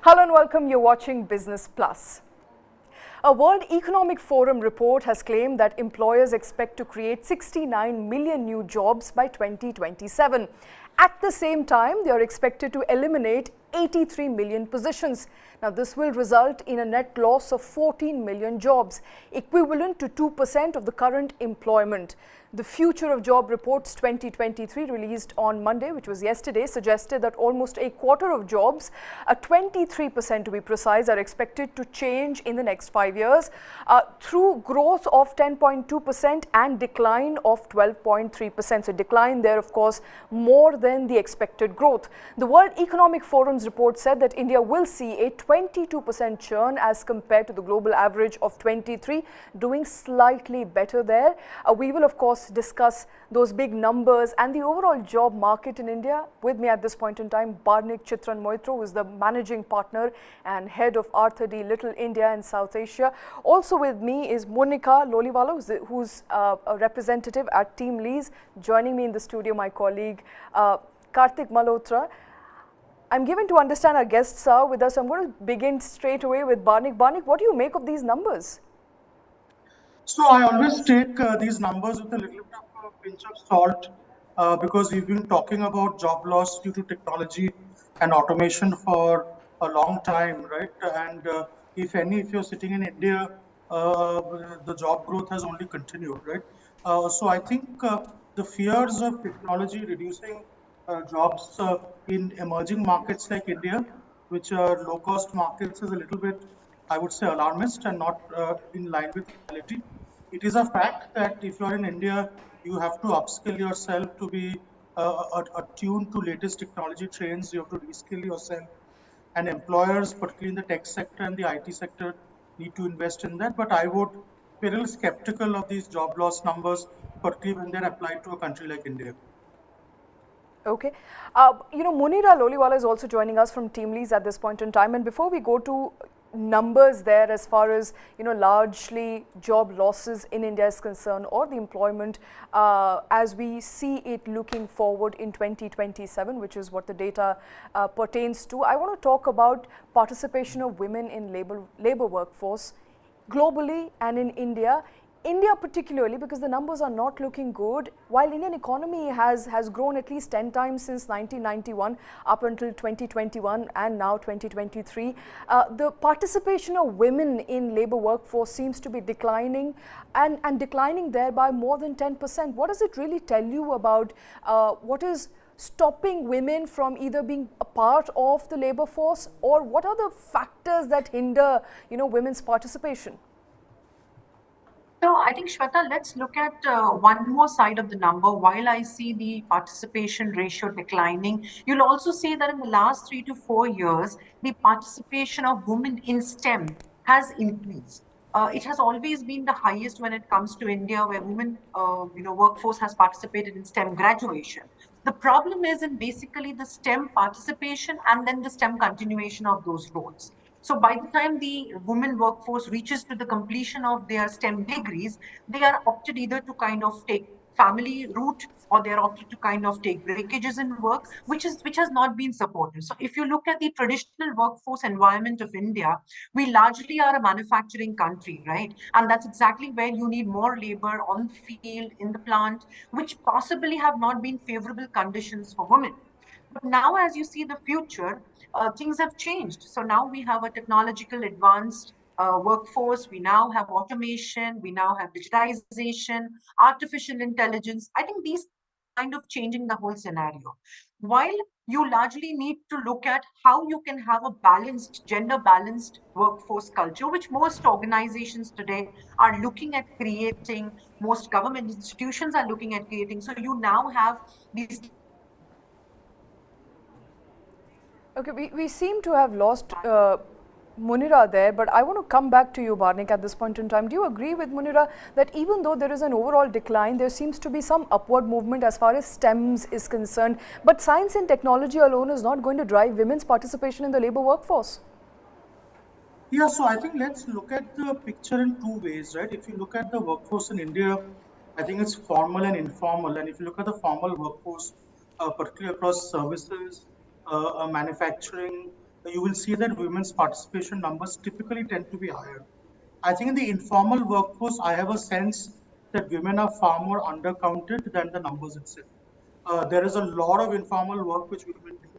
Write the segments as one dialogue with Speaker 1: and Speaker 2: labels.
Speaker 1: Hello and welcome. You're watching Business Plus. A World Economic Forum report has claimed that employers expect to create 69 million new jobs by 2027. At the same time, they are expected to eliminate 83 million positions. Now, this will result in a net loss of 14 million jobs, equivalent to 2% of the current employment. The Future of Job Reports 2023 released on Monday, which was yesterday, suggested that almost a quarter of jobs, 23% to be precise, are expected to change in the next 5 years through growth of 10.2% and decline of 12.3%. So decline there, of course, more than the expected growth. The World Economic Forum's report said that India will see a 22% churn as compared to the global average of 23, doing slightly better there. We will, of course, discuss those big numbers and the overall job market in India. With me at this point in time, Barnik Chitran Moitro, who is the managing partner and head of R30 Little India in South Asia. Also with me is Monica Loliwala, who's a representative at Team Lease. Joining me in the studio, my colleague Karthik Malhotra. I'm given to understand our guests are with us. I'm going to begin straight away with Barnik. Barnik, what do you make of these numbers?
Speaker 2: So I always take these numbers with a little bit of a pinch of salt because we've been talking about job loss due to technology and automation for a long time, right? And if you're sitting in India, the job growth has only continued, right? So I think the fears of technology reducing jobs in emerging markets like India, which are low-cost markets, is a little bit, I would say, alarmist and not in line with reality. It is a fact that if you're in India, you have to upskill yourself to be attuned to latest technology trends. You have to reskill yourself. And employers, particularly in the tech sector and the IT sector, need to invest in that. But I would be a little skeptical of these job loss numbers, particularly when they're applied to a country like India.
Speaker 1: Okay. Munira Loliwala is also joining us from Team Lease at this point in time. And before we go to numbers there as far as, largely job losses in India is concerned or the employment as we see it looking forward in 2027, which is what the data pertains to, I want to talk about participation of women in labor workforce globally and in India. India particularly, because the numbers are not looking good. While Indian economy has grown at least 10 times since 1991 up until 2021 and now 2023, the participation of women in labor workforce seems to be declining and declining there by more than 10%. What does it really tell you about what is stopping women from either being a part of the labor force, or what are the factors that hinder, women's participation?
Speaker 3: So I think, Shweta, let's look at one more side of the number. While I see the participation ratio declining, you'll also see that in the last 3 to 4 years, the participation of women in STEM has increased. It has always been the highest when it comes to India, where women, workforce has participated in STEM graduation. The problem is in basically the STEM participation and then the STEM continuation of those roles. So by the time the women workforce reaches to the completion of their STEM degrees, they are opted either to kind of take family route, or they are opted to kind of take breakages in work, which has not been supported. So if you look at the traditional workforce environment of India, we largely are a manufacturing country, right? And that's exactly where you need more labor on the field, in the plant, which possibly have not been favorable conditions for women. But now, as you see the future, things have changed. So now we have a technological advanced workforce. We now have automation. We now have digitization, artificial intelligence. I think these kind of changing the whole scenario. While you largely need to look at how you can have a balanced, gender balanced workforce culture, which most organizations today are looking at creating, most government institutions are looking at creating. So you now have these.
Speaker 1: Okay, we seem to have lost Munira there, but I want to come back to you, Barnik, at this point in time. Do you agree with Munira that even though there is an overall decline, there seems to be some upward movement as far as STEMs is concerned, but science and technology alone is not going to drive women's participation in the labor workforce?
Speaker 2: Yeah, so I think let's look at the picture in two ways, right? If you look at the workforce in India, I think it's formal and informal. And if you look at the formal workforce, particularly across services, manufacturing, you will see that women's participation numbers typically tend to be higher. I think in the informal workforce, I have a sense that women are far more undercounted than the numbers itself. There is a lot of informal work which women do,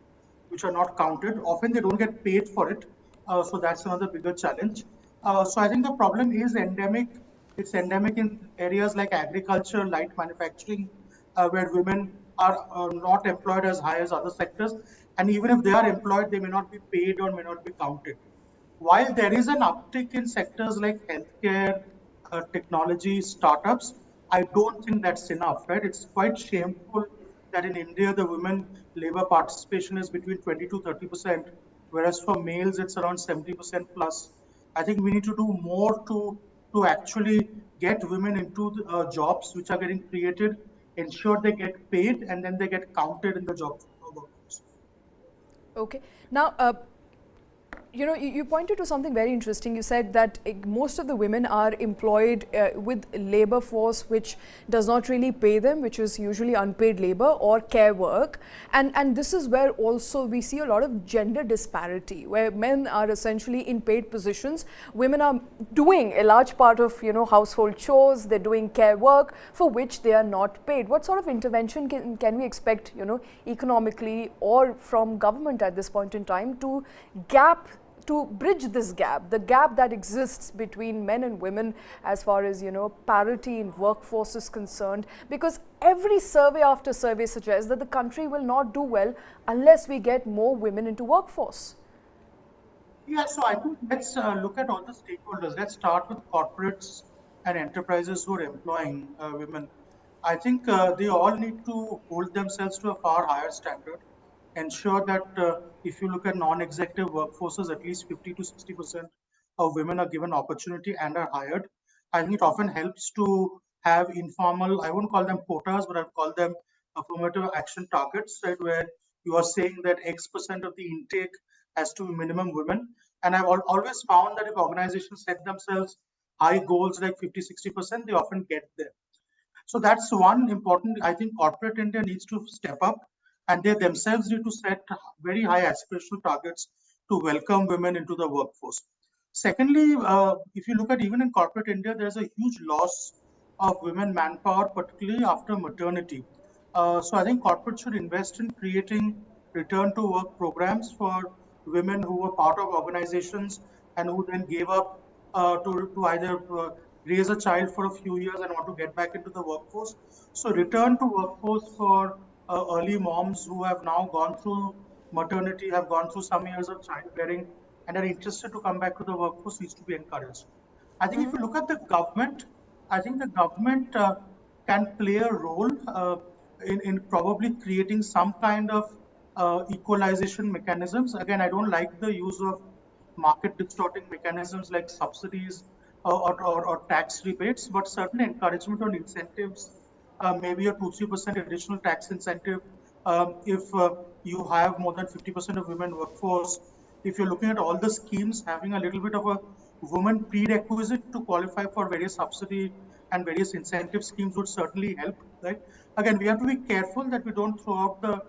Speaker 2: which are not counted. Often they don't get paid for it. So that's another bigger challenge. So I think the problem is endemic. It's endemic in areas like agriculture, light manufacturing, where women are not employed as high as other sectors. And even if they are employed, they may not be paid or may not be counted. While there is an uptick in sectors like healthcare, technology, startups, I don't think that's enough, right? It's quite shameful that in India, the women labor participation is between 20 to 30%, whereas for males, it's around 70% plus. I think we need to do more to actually get women into the, jobs which are getting created, ensure they get paid, and then they get counted in the job workforce.
Speaker 1: Okay. Now, you pointed to something very interesting. You said that most of the women are employed with labor force which does not really pay them, which is usually unpaid labor or care work. And this is where also we see a lot of gender disparity, where men are essentially in paid positions. Women are doing a large part of, household chores, they're doing care work for which they are not paid. What sort of intervention can we expect, economically or from government at this point in time to bridge this gap, the gap that exists between men and women as far as, parity in workforce is concerned? Because every survey after survey suggests that the country will not do well unless we get more women into workforce.
Speaker 2: Yeah, so I think let's look at all the stakeholders. Let's start with corporates and enterprises who are employing women. I think they all need to hold themselves to a far higher standard, ensure that if you look at non-executive workforces, at least 50 to 60% of women are given opportunity and are hired. I think it often helps to have informal, I won't call them quotas, but I'd call them affirmative action targets, right, where you are saying that X percent of the intake has to be minimum women. And I've always found that if organizations set themselves high goals like 50, 60%, they often get there. So that's one important, I think corporate India needs to step up and they themselves need to set very high aspirational targets to welcome women into the workforce. Secondly, if you look at even in corporate India, there's a huge loss of women manpower, particularly after maternity. So I think corporate should invest in creating return to work programs for women who were part of organizations and who then gave up to either raise a child for a few years and want to get back into the workforce. So return to workforce for early moms who have now gone through maternity, have gone through some years of childbearing, and are interested to come back to the workforce needs to be encouraged. I think if you look at the government, I think the government can play a role in probably creating some kind of equalization mechanisms. Again, I don't like the use of market distorting mechanisms like subsidies or tax rebates, but certainly encouragement on incentives, maybe a 2-3% additional tax incentive if you have more than 50% of women workforce. If you're looking at all the schemes, having a little bit of a woman prerequisite to qualify for various subsidy and various incentive schemes would certainly help, right? Again, we have to be careful that we don't throw out the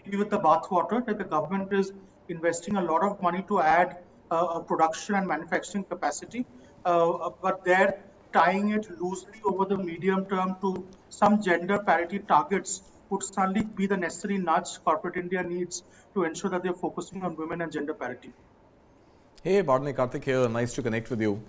Speaker 2: baby with the bathwater, that the government is investing a lot of money to add production and manufacturing capacity, but they're tying it loosely over the medium term to some gender parity targets would certainly be the necessary nudge corporate India needs to ensure that they're focusing on women and gender parity.
Speaker 4: Hey, Bharnik, Karthik here. Nice to connect with you.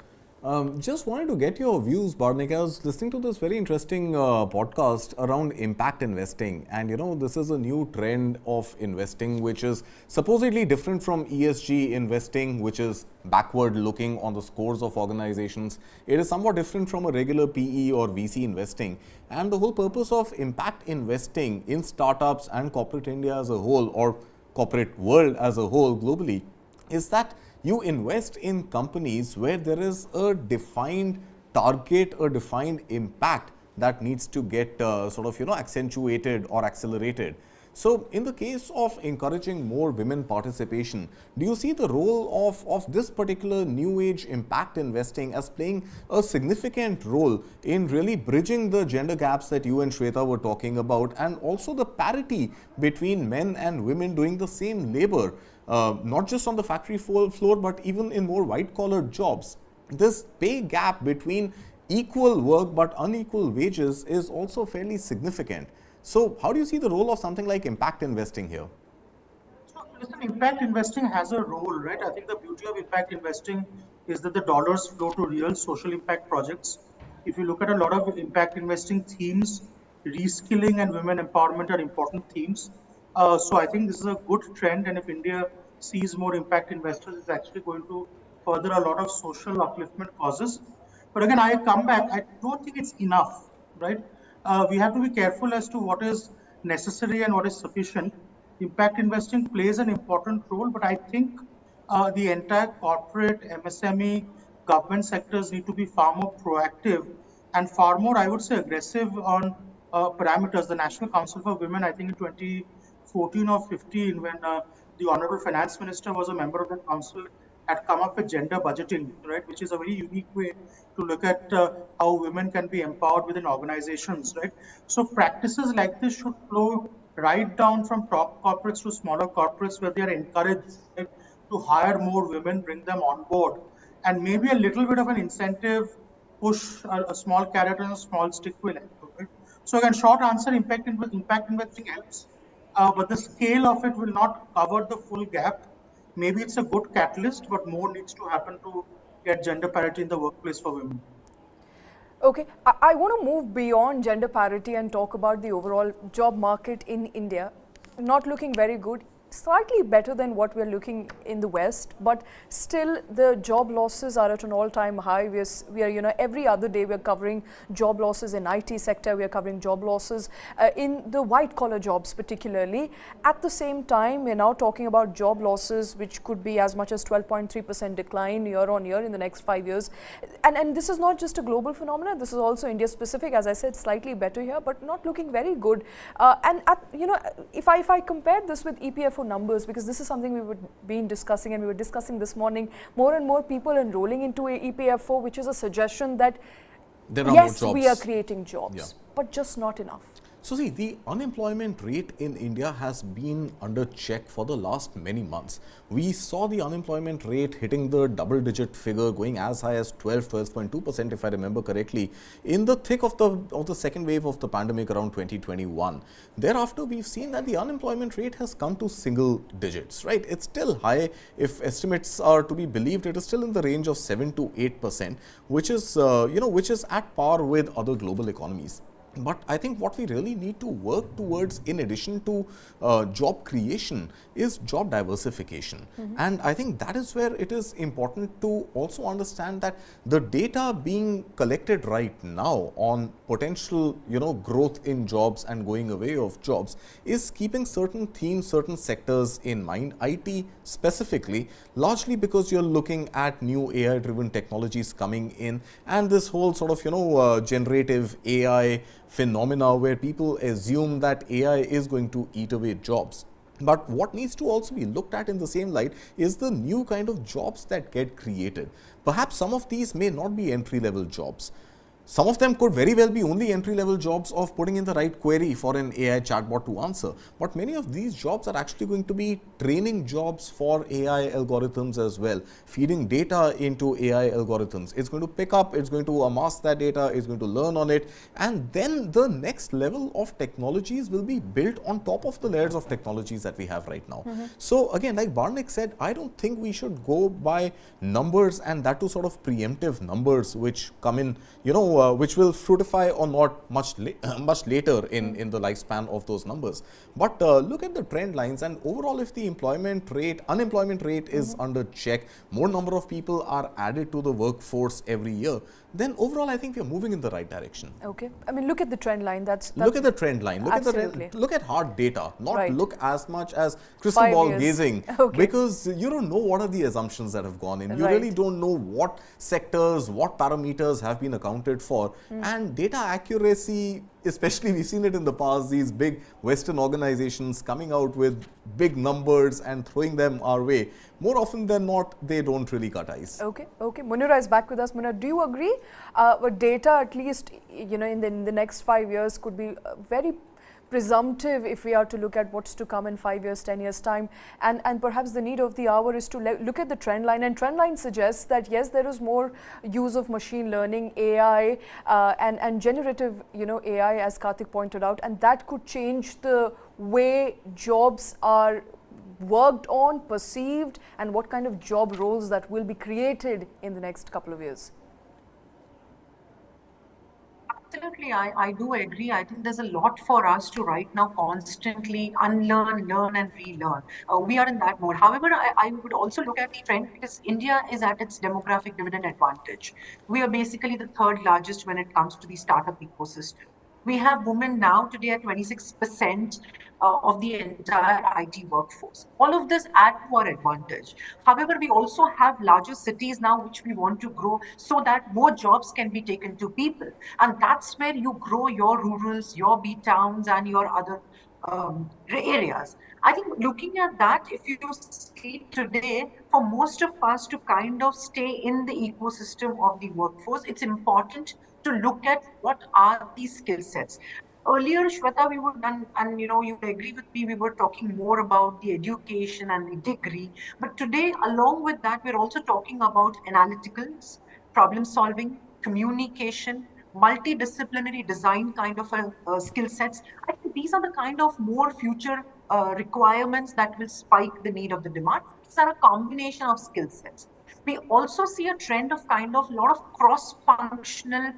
Speaker 4: Just wanted to get your views, Bharnik. I was listening to this very interesting podcast around impact investing. And, this is a new trend of investing, which is supposedly different from ESG investing, which is backward looking on the scores of organizations. It is somewhat different from a regular PE or VC investing. And the whole purpose of impact investing in startups and corporate India as a whole, or corporate world as a whole globally, is that you invest in companies where there is a defined target, a defined impact that needs to get accentuated or accelerated. So in the case of encouraging more women participation, do you see the role of this particular new age impact investing as playing a significant role in really bridging the gender gaps that you and Shweta were talking about, and also the parity between men and women doing the same labor? not just on the factory floor, but even in more white-collar jobs. This pay gap between equal work but unequal wages is also fairly significant. So how do you see the role of something like impact investing here?
Speaker 2: So, listen, impact investing has a role, right? I think the beauty of impact investing is that the dollars flow to real social impact projects. If you look at a lot of impact investing themes, reskilling and women empowerment are important themes. So, I think this is a good trend, and if India sees more impact investors, it's actually going to further a lot of social upliftment causes. But again, I come back, I don't think it's enough, right? We have to be careful as to what is necessary and what is sufficient. Impact investing plays an important role, but I think the entire corporate, MSME, government sectors need to be far more proactive and far more, I would say, aggressive on parameters. The National Council for Women, I think in 2014 or 15, when the Honorable Finance Minister was a member of the council, had come up with gender budgeting, right, which is a very unique way to look at how women can be empowered within organizations, right? So practices like this should flow right down from top corporates to smaller corporates where they are encouraged, right, to hire more women, bring them on board, and maybe a little bit of an incentive push, a small carrot and a small stick will help. Right? So again, short answer: impact investing helps, but the scale of it will not cover the full gap. Maybe it's a good catalyst, but more needs to happen to get gender parity in the workplace for women.
Speaker 1: Okay, I want to move beyond gender parity and talk about the overall job market in India. Not looking very good, slightly better than what we're looking in the West, but still the job losses are at an all-time high. We are, you know, every other day we're covering job losses in IT sector, we are covering job losses in the white-collar jobs particularly. At the same time, we're now talking about job losses which could be as much as 12.3% decline year on year in the next 5 years. And this is not just a global phenomenon, this is also India specific. As I said, slightly better here, but not looking very good. You know, if I compare this with EPFO numbers, because this is something we would been discussing and we were discussing this morning, more and more people enrolling into a EPFO, which is a suggestion that yes, we are creating jobs, but just not enough.
Speaker 4: So see, the unemployment rate in India has been under check for the last many months. We saw the unemployment rate hitting the double-digit figure, going as high as 12.2% if I remember correctly, in the thick of the second wave of the pandemic around 2021. Thereafter, we've seen that the unemployment rate has come to single digits, right? It's still high. If estimates are to be believed, it is still in the range of 7 to 8%, which is, which is at par with other global economies. But I think what we really need to work towards, in addition to job creation, is job diversification. And I think that is where it is important to also understand that the data being collected right now on potential, growth in jobs and going away of jobs is keeping certain themes, certain sectors in mind, IT specifically, largely because you're looking at new AI-driven technologies coming in and this whole sort of, generative AI phenomena where people assume that AI is going to eat away jobs. But what needs to also be looked at in the same light is the new kind of jobs that get created. Perhaps some of these may not be entry-level jobs. Some of them could very well be only entry-level jobs of putting in the right query for an AI chatbot to answer. But many of these jobs are actually going to be training jobs for AI algorithms as well, feeding data into AI algorithms. It's going to pick up, it's going to amass that data, it's going to learn on it, and then the next level of technologies will be built on top of the layers of technologies that we have right now. So again, like Barnik said, I don't think we should go by numbers, and that too sort of preemptive numbers which come in, which will fructify or not much later in the lifespan of those numbers. But look at the trend lines, and overall, if the unemployment rate is under check, more number of people are added to the workforce every year, then overall I think we are moving in the right direction.
Speaker 1: Okay, I mean, look at the trend line. That's
Speaker 4: look at the trend line. Look at hard data, not look as much as crystal ball gazing, because you don't know what are the assumptions that have gone in. You really don't know what sectors, what parameters have been accounted for, and data accuracy, especially we've seen it in the past, these big Western organizations coming out with big numbers and throwing them our way. More often than not, they don't really cut eyes.
Speaker 1: Okay. Munira is back with us. Munira, do you agree? With data, at least, in the next 5 years, could be very presumptive if we are to look at what's to come in 5 years, 10 years time, and perhaps the need of the hour is to look at the trend line, and trend line suggests that yes, there is more use of machine learning, AI, and generative AI, as Karthik pointed out, and that could change the way jobs are worked on, perceived, and what kind of job roles that will be created in the next couple of years.
Speaker 3: Absolutely, I do agree. I think there's a lot for us to right now constantly unlearn, learn, and relearn. We are in that mode. However, I would also look at the trend because India is at its demographic dividend advantage. We are basically the third largest when it comes to the startup ecosystem. We have women now today at 26% of the entire IT workforce. All of this add to our advantage. However, we also have larger cities now which we want to grow so that more jobs can be taken to people. And that's where you grow your rurals, your B towns, and your other areas. I think looking at that, if you see today, for most of us to kind of stay in the ecosystem of the workforce, it's important to look at what are these skill sets. Earlier, Shweta, we were done, and you agree with me, we were talking more about the education and the degree. But today, along with that, we're also talking about analyticals, problem solving, communication, multidisciplinary design kind of skill sets. I think these are the kind of more future requirements that will spike the need of the demand. These are a combination of skill sets. We also see a trend of kind of a lot of cross-functional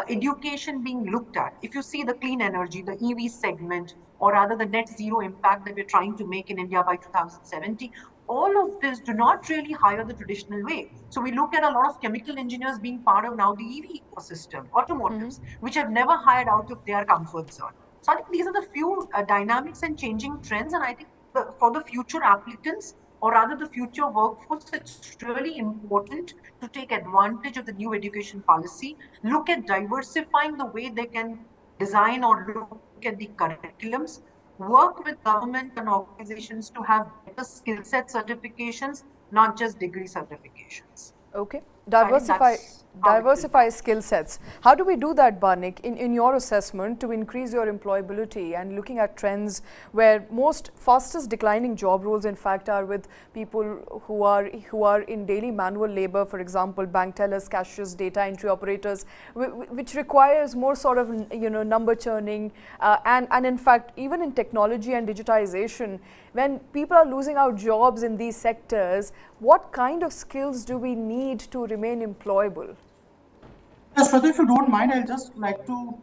Speaker 3: education being looked at. If you see the clean energy, the EV segment, or rather the net zero impact that we're trying to make in India by 2070, all of this do not really hire the traditional way. So we look at a lot of chemical engineers being part of now the EV ecosystem, automotives, which have never hired out of their comfort zone. So I think these are the few dynamics and changing trends. And I think for the future applicants, or rather the future workforce, it's really important to take advantage of the new education policy, look at diversifying the way they can design or look at the curriculums, work with government and organizations to have better skill set certifications, not just degree certifications.
Speaker 1: Okay.
Speaker 3: Diversify
Speaker 1: Diversify skill sets. How do we do that, Barnik, in your assessment to increase your employability and looking at trends where most fastest declining job roles in fact are with people who are in daily manual labor, for example, bank tellers, cashiers, data entry operators, which requires more sort of number churning and in fact even in technology and digitization, when people are losing out jobs in these sectors, what kind of skills do we need to remain employable?
Speaker 2: Yes, Shweta, if you don't mind, I'll just like to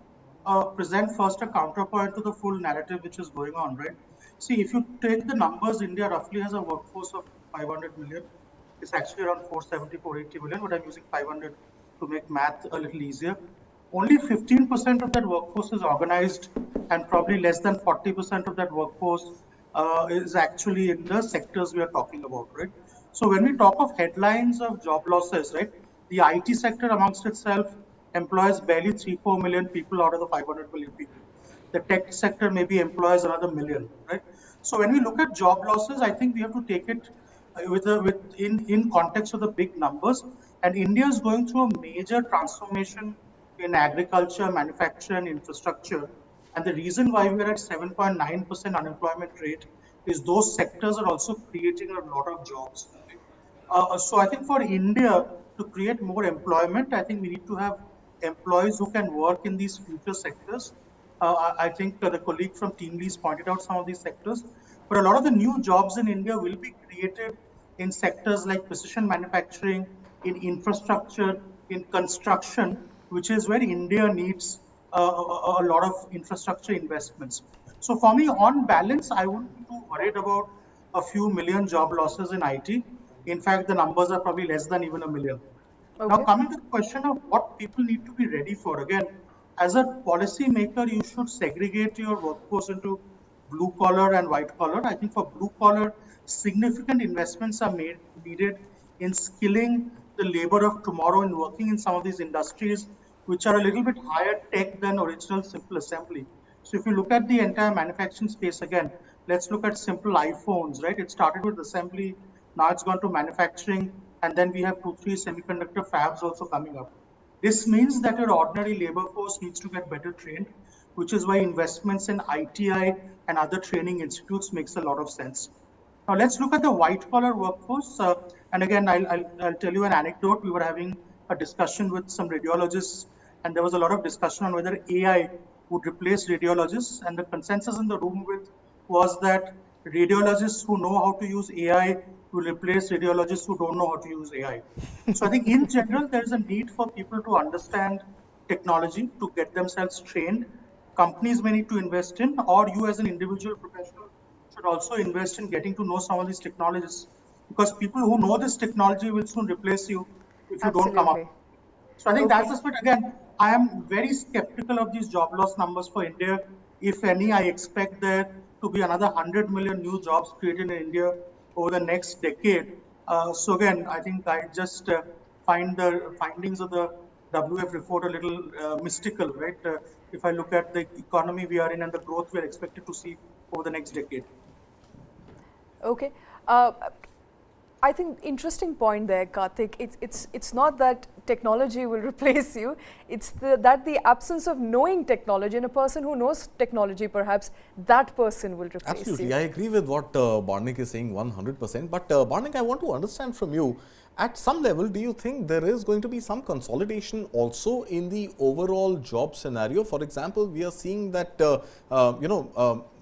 Speaker 2: present first a counterpoint to the full narrative which is going on, right? See, if you take the numbers, India roughly has a workforce of 500 million. It's actually around 470, 480 million, but I'm using 500 to make math a little easier. Only 15% of that workforce is organized, and probably less than 40% of that workforce is actually in the sectors we are talking about, right? So when we talk of headlines of job losses, right, the IT sector amongst itself employs barely 3-4 million people out of the 500 million people. The tech sector maybe employs another million, right? So when we look at job losses, I think we have to take it in context of the big numbers. And India is going through a major transformation in agriculture, manufacturing, and infrastructure. And the reason why we are at 7.9% unemployment rate is those sectors are also creating a lot of jobs. Right? So I think for India to create more employment, I think we need to have employees who can work in these future sectors. I think the colleague from Team Lease pointed out some of these sectors, but a lot of the new jobs in India will be created in sectors like precision manufacturing, in infrastructure, in construction, which is where India needs a lot of infrastructure investments. So for me, on balance, I wouldn't be too worried about a few million job losses in IT. In fact, the numbers are probably less than even a million. Now,
Speaker 1: Okay.
Speaker 2: coming to the question of what people need to be ready for, again, as a policy maker, you should segregate your workforce into blue collar and white collar. I think for blue collar, significant investments are needed in skilling the labor of tomorrow and working in some of these industries which are a little bit higher tech than original simple assembly. So if you look at the entire manufacturing space again, let's look at simple iPhones, right? It started with assembly, now it's gone to manufacturing, and then we have 2, 3 semiconductor fabs also coming up. This means that your ordinary labor force needs to get better trained. which is why investments in ITI and other training institutes makes a lot of sense. Now let's look at the white collar workforce. And again, I'll tell you an anecdote. We were having a discussion with some radiologists, and there was a lot of discussion on whether AI would replace radiologists. And the consensus in the room with was that radiologists who know how to use AI will replace radiologists who don't know how to use AI. So I think in general, there is a need for people to understand technology to get themselves trained. Companies may need to invest in, or you as an individual professional should also invest in getting to know some of these technologies, because people who know this technology will soon replace you if you don't come up.
Speaker 1: Absolutely.
Speaker 2: So I think
Speaker 1: Okay.
Speaker 2: that's the spirit. Again, I am very skeptical of these job loss numbers for India. If any, I expect there to be another 100 million new jobs created in India over the next decade. So again, I think I just find the findings of the WF report a little mystical, right? If I look at the economy we are in and the growth we are expected to see over the next decade.
Speaker 1: Okay. I think interesting point there, Karthik. It's not that technology will replace you. It's that the absence of knowing technology, and a person who knows technology, perhaps that person will replace
Speaker 4: Absolutely,
Speaker 1: you.
Speaker 4: I agree with what Barnik is saying 100%. But Barnik, I want to understand from you, at some level, do you think there is going to be some consolidation also in the overall job scenario? For example, we are seeing that,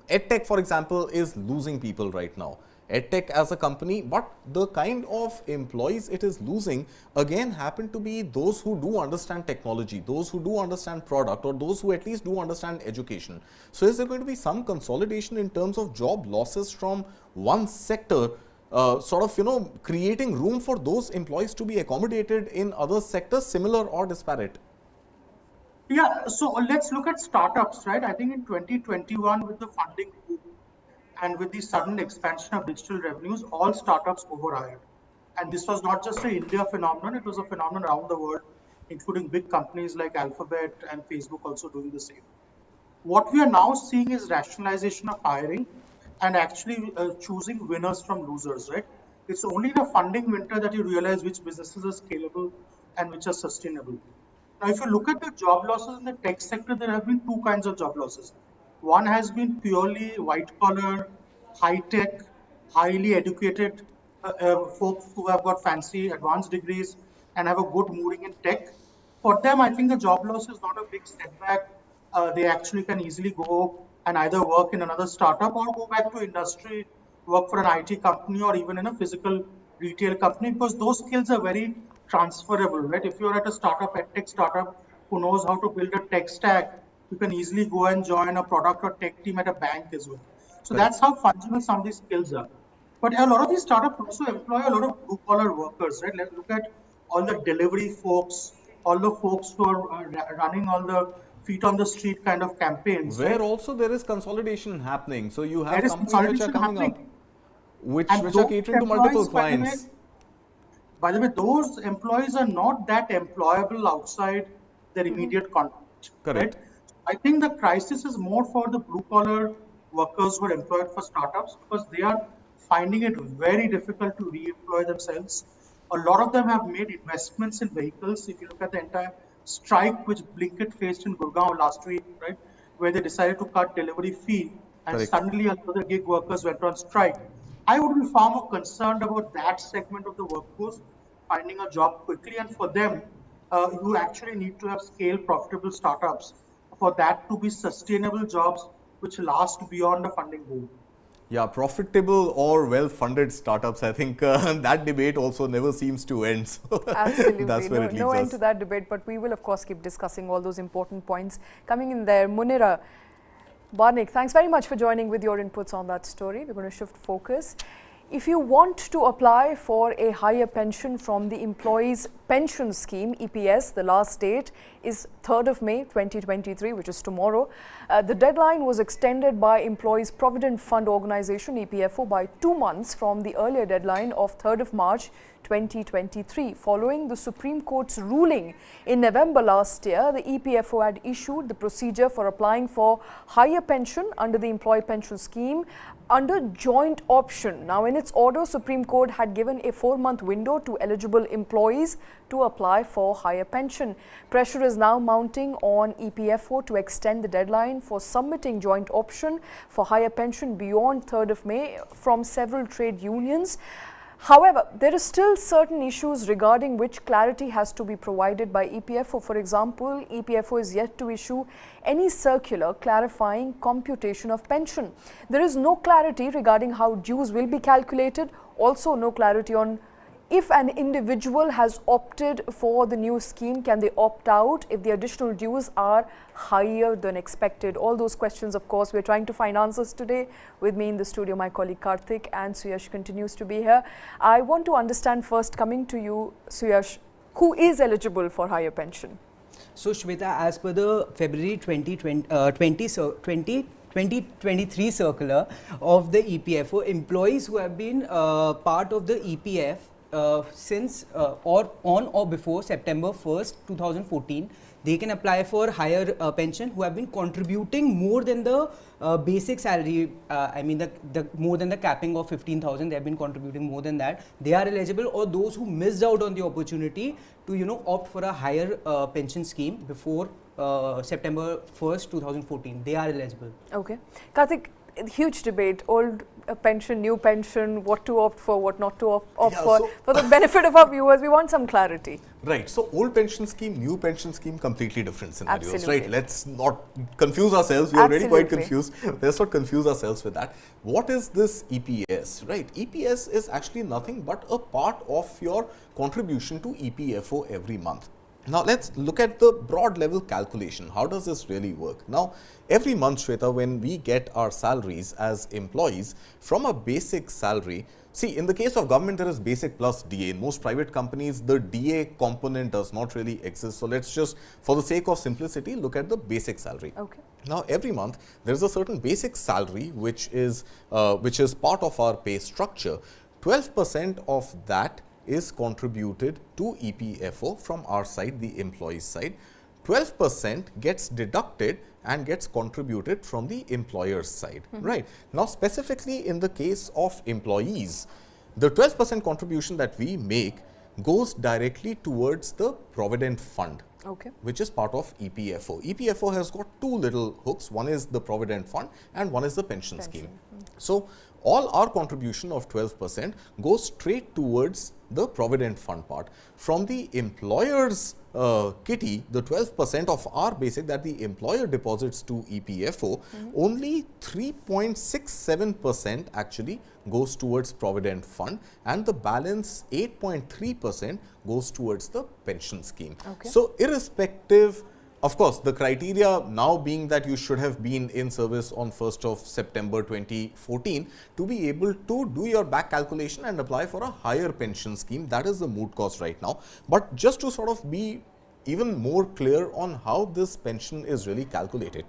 Speaker 4: EdTech, for example, is losing people right now. EdTech as a company, but the kind of employees it is losing again happen to be those who do understand technology, those who do understand product, or those who at least do understand education. So is there going to be some consolidation in terms of job losses from one sector, creating room for those employees to be accommodated in other sectors, similar or disparate?
Speaker 2: Yeah, so let's look at startups, right? I think in 2021, with the funding boom and with the sudden expansion of digital revenues, all startups overhired. And this was not just an India phenomenon, it was a phenomenon around the world, including big companies like Alphabet and Facebook also doing the same. What we are now seeing is rationalization of hiring and actually choosing winners from losers, right? It's only in a funding winter that you realize which businesses are scalable and which are sustainable. Now, if you look at the job losses in the tech sector, there have been two kinds of job losses. One has been purely white collar, high tech, highly educated folks who have got fancy advanced degrees and have a good mooring in tech. For them, I think the job loss is not a big setback. They actually can easily go and either work in another startup or go back to industry, work for an IT company or even in a physical retail company, because those skills are very transferable, right? If you're at a startup, a tech startup who knows how to build a tech stack, you can easily go and join a product or tech team at a bank as well. So
Speaker 4: Correct.
Speaker 2: that's how fungible some of these skills are. But a lot of these startups also employ a lot of blue collar workers, right? Let's look at all the delivery folks, all the folks who are running all the feet on the street kind of campaigns,
Speaker 4: Where
Speaker 2: right?
Speaker 4: also there is consolidation happening. So you
Speaker 2: There
Speaker 4: have
Speaker 2: is
Speaker 4: companies which are
Speaker 2: consolidation
Speaker 4: coming up,
Speaker 2: happening.
Speaker 4: which
Speaker 2: And
Speaker 4: are
Speaker 2: those
Speaker 4: catering to multiple
Speaker 2: employees,
Speaker 4: clients.
Speaker 2: by the way, those employees are not that employable outside their immediate context, right?
Speaker 4: Correct.
Speaker 2: I think the crisis is more for the blue collar workers who are employed for startups, because they are finding it very difficult to re-employ themselves. A lot of them have made investments in vehicles. If you look at the entire strike which Blinkit faced in Gurgaon last week, right, where they decided to cut delivery fee, and
Speaker 4: Correct.
Speaker 2: suddenly a lot of the gig workers went on strike. I would be far more concerned about that segment of the workforce finding a job quickly, and for them, you actually need to have scale profitable startups for that to be sustainable jobs which last beyond the funding boom.
Speaker 4: Yeah, profitable or well-funded startups. I think that debate also never seems to end. So
Speaker 1: Absolutely.
Speaker 4: that's where
Speaker 1: No,
Speaker 4: it
Speaker 1: no
Speaker 4: leaves
Speaker 1: end to
Speaker 4: us.
Speaker 1: that debate, but we will, of course, keep discussing all those important points coming in there. Munira, Barnik, thanks very much for joining with your inputs on that story. We're going to shift focus. If you want to apply for a higher pension from the Employees Pension Scheme, EPS, the last date is 3rd of May 2023, which is tomorrow. The deadline was extended by Employees Provident Fund Organization, EPFO, by 2 months from the earlier deadline of 3rd of March 2023. Following the Supreme Court's ruling in November last year, the EPFO had issued the procedure for applying for higher pension under the Employee Pension Scheme under joint option. Now, in its order, Supreme Court had given a 4-month window to eligible employees to apply for higher pension. Pressure is is now mounting on EPFO to extend the deadline for submitting joint option for higher pension beyond 3rd of May from several trade unions. However, there are still certain issues regarding which clarity has to be provided by EPFO. For example, EPFO is yet to issue any circular clarifying computation of pension. There is no clarity regarding how dues will be calculated, also no clarity on if an individual has opted for the new scheme, can they opt out if the additional dues are higher than expected? All those questions, of course, we're trying to find answers today. With me in the studio, my colleague Karthik, and Suyash continues to be here. I want to understand first, coming to you, Suyash, who is eligible for higher pension?
Speaker 5: So, Shweta, as per the February 2023 circular of the EPFO, employees who have been part of the EPF since or on or before September 1st, 2014, they can apply for higher pension who have been contributing more than the basic salary, I mean the more than the capping of 15,000, they have been contributing more than that. They are eligible, or those who missed out on the opportunity to opt for a higher pension scheme before September 1st, 2014. They are eligible.
Speaker 1: Okay. Karthik, huge debate, old pension, new pension, what to opt for, what not to opt for. So for the benefit of our viewers, we want some clarity.
Speaker 4: Right. So, old pension scheme, new pension scheme, completely different scenarios.
Speaker 1: Absolutely.
Speaker 4: Right. Let's not confuse ourselves. We are already quite confused. Let's not confuse ourselves with that. What is this EPS? Right. EPS is actually nothing but a part of your contribution to EPFO every month. Now, let's look at the broad level calculation. How does this really work? Now, every month, Shweta, when we get our salaries as employees from a basic salary, see, in the case of government, there is basic plus DA. In most private companies, the DA component does not really exist. So, let's just, for the sake of simplicity, look at the basic salary.
Speaker 1: Okay.
Speaker 4: Now, every month, there is a certain basic salary which is part of our pay structure. 12% of that is contributed to EPFO from our side, the employee's side. 12% gets deducted and gets contributed from the employer's side, right? Now, specifically in the case of employees, the 12% contribution that we make goes directly towards the provident fund, which is part of EPFO. EPFO has got two little hooks. One is the provident fund and one is the pension scheme. So, all our contribution of 12% goes straight towards the provident fund part. From the employer's kitty, the 12% of our basic that the employer deposits to EPFO, only 3.67% actually goes towards provident fund, and the balance 8.3% goes towards the pension scheme. So, irrespective, of course, the criteria now being that you should have been in service on 1st of September 2014 to be able to do your back calculation and apply for a higher pension scheme. That is the moot cause right now. But just to sort of be even more clear on how this pension is really calculated,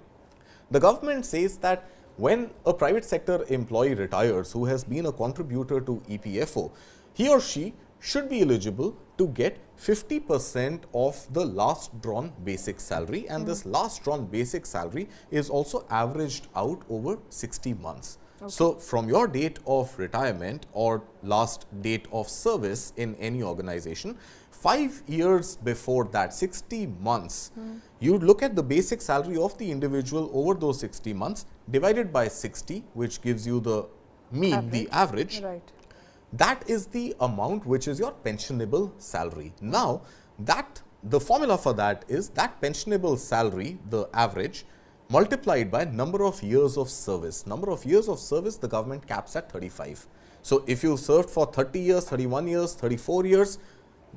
Speaker 4: the government says that when a private sector employee retires who has been a contributor to EPFO, he or she should be eligible to get 50% of the last drawn basic salary, and this last drawn basic salary is also averaged out over 60 months. So, from your date of retirement or last date of service in any organization, 5 years before that, 60 months, you look at the basic salary of the individual over those 60 months divided by 60, which gives you the mean, the average.
Speaker 1: Right.
Speaker 4: That is the amount which is your pensionable salary. Now, the formula for that is that pensionable salary, the average, multiplied by number of years of service. Number of years of service, the government caps at 35. So, if you served for 30 years, 31 years, 34 years,